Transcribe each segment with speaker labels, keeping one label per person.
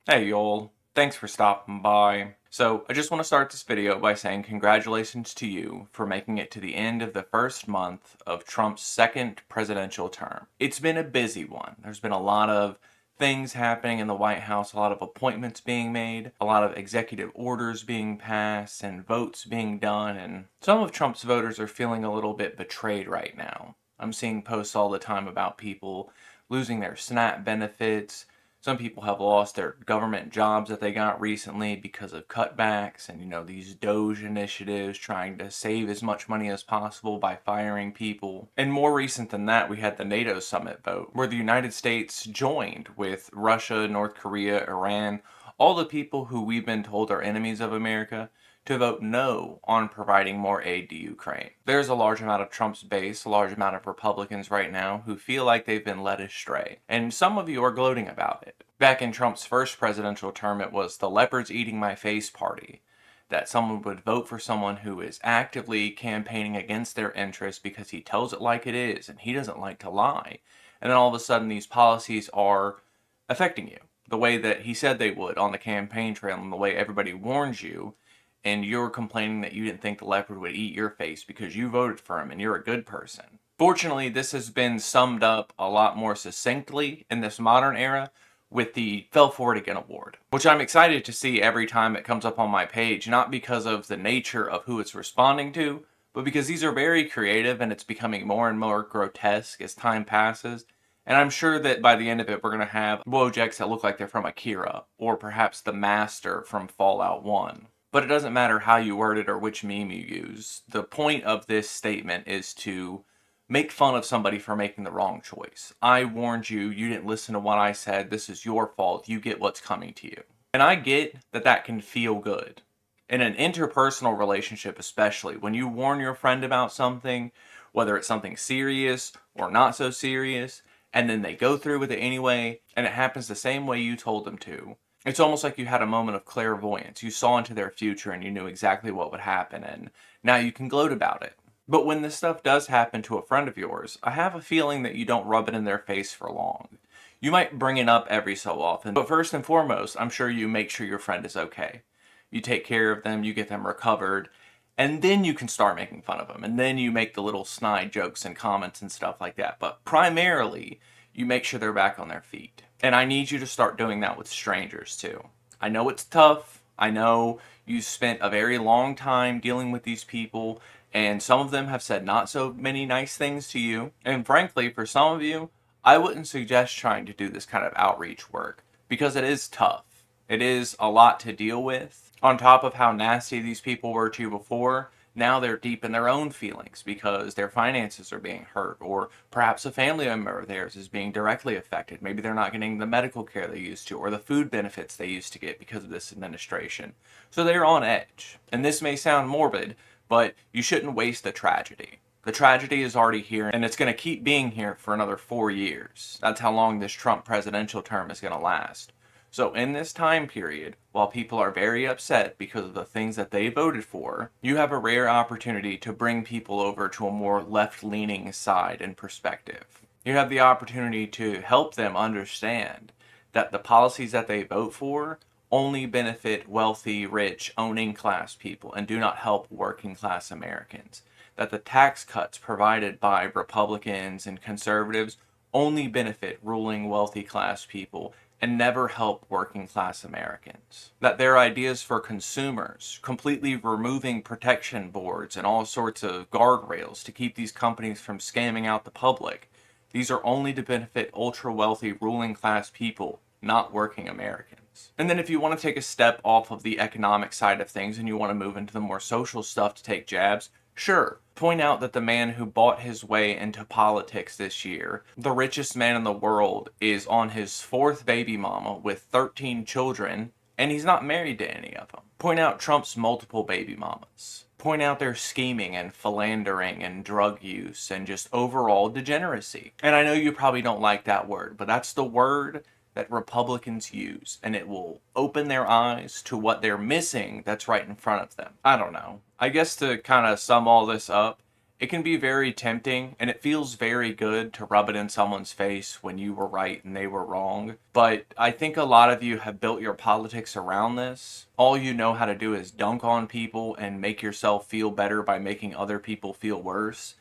Speaker 1: Hey y'all, thanks for stopping by. So, I just want to start this video by saying congratulations to you for making it to the end of the first month of Trump's second presidential term. It's been a busy one. There's been a lot of things happening in the White House, a lot of appointments being made, a lot of executive orders being passed, and votes being done, and some of Trump's voters are feeling a little bit betrayed right now. I'm seeing posts all the time about people losing their SNAP benefits. Some people have lost their government jobs that they got recently because of cutbacks and, these Doge initiatives trying to save as much money as possible by firing people. And more recent than that, we had the NATO summit vote where the United States joined with Russia, North Korea, Iran, all the people who we've been told are enemies of America, to vote no on providing more aid to Ukraine. There's a large amount of Trump's base, a large amount of Republicans right now who feel like they've been led astray. And some of you are gloating about it. Back in Trump's first presidential term, it was the Leopards eating my face party. That someone would vote for someone who is actively campaigning against their interests because he tells it like it is and he doesn't like to lie. And then all of a sudden these policies are affecting you the way that he said they would on the campaign trail and the way everybody warns you, and you're complaining that you didn't think the leopard would eat your face because you voted for him and you're a good person. Fortunately, this has been summed up a lot more succinctly in this modern era with the Fell For It Again award, which I'm excited to see every time it comes up on my page, not because of the nature of who it's responding to, but because these are very creative and it's becoming more and more grotesque as time passes. And I'm sure that by the end of it, we're going to have Wojaks that look like they're from Akira, or perhaps the Master from Fallout 1. But it doesn't matter how you word it or which meme you use. The point of this statement is to make fun of somebody for making the wrong choice. I warned you, you didn't listen to what I said, this is your fault, you get what's coming to you. And I get that that can feel good. In an interpersonal relationship especially, when you warn your friend about something, whether it's something serious or not so serious, and then they go through with it anyway, and it happens the same way you told them to, it's almost like you had a moment of clairvoyance. You saw into their future and you knew exactly what would happen, and now you can gloat about it. But when this stuff does happen to a friend of yours, I have a feeling that you don't rub it in their face for long. You might bring it up every so often, but first and foremost, I'm sure you make sure your friend is okay. You take care of them, you get them recovered, and then you can start making fun of them, and then you make the little snide jokes and comments and stuff like that. But primarily, you make sure they're back on their feet. And I need you to start doing that with strangers too. I know it's tough. I know you spent a very long time dealing with these people, and some of them have said not so many nice things to you. And frankly, for some of you, I wouldn't suggest trying to do this kind of outreach work because it is tough. It is a lot to deal with. On top of how nasty these people were to you before, now they're deep in their own feelings because their finances are being hurt, or perhaps a family member of theirs is being directly affected. Maybe they're not getting the medical care they used to, or the food benefits they used to get because of this administration. So they're on edge. And this may sound morbid, but you shouldn't waste a tragedy. The tragedy is already here, and it's going to keep being here for another 4 years. That's how long this Trump presidential term is going to last. So in this time period, while people are very upset because of the things that they voted for, you have a rare opportunity to bring people over to a more left-leaning side and perspective. You have the opportunity to help them understand that the policies that they vote for only benefit wealthy, rich, owning class people and do not help working class Americans. That the tax cuts provided by Republicans and conservatives only benefit ruling wealthy class people and never help working class Americans. That their ideas for consumers, completely removing protection boards and all sorts of guardrails to keep these companies from scamming out the public, these are only to benefit ultra wealthy ruling class people, not working Americans. And then if you want to take a step off of the economic side of things and you want to move into the more social stuff to take jabs, sure, point out that the man who bought his way into politics this year, the richest man in the world, is on his fourth baby mama with 13 children, and he's not married to any of them. Point out Trump's multiple baby mamas. Point out their scheming and philandering and drug use and just overall degeneracy. And I know you probably don't like that word, but that's the word that Republicans use, and it will open their eyes to what they're missing that's right in front of them. I don't know. I guess to kind of sum all this up, It can be very tempting, and it feels very good to rub it in someone's face when you were right and they were wrong. But I think a lot of you have built your politics around this. All you know how to do is dunk on people and make yourself feel better by making other people feel worse.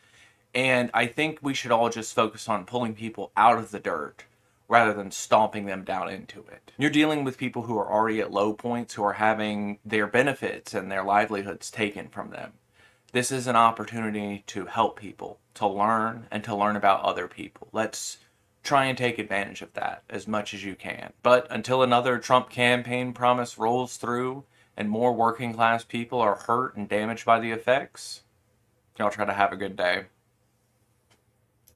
Speaker 1: And I think we should all just focus on pulling people out of the dirt rather than stomping them down into it. You're dealing with people who are already at low points, who are having their benefits and their livelihoods taken from them. This is an opportunity to help people, to learn, and to learn about other people. Let's try and take advantage of that as much as you can. But until another Trump campaign promise rolls through and more working class people are hurt and damaged by the effects, y'all try to have a good day.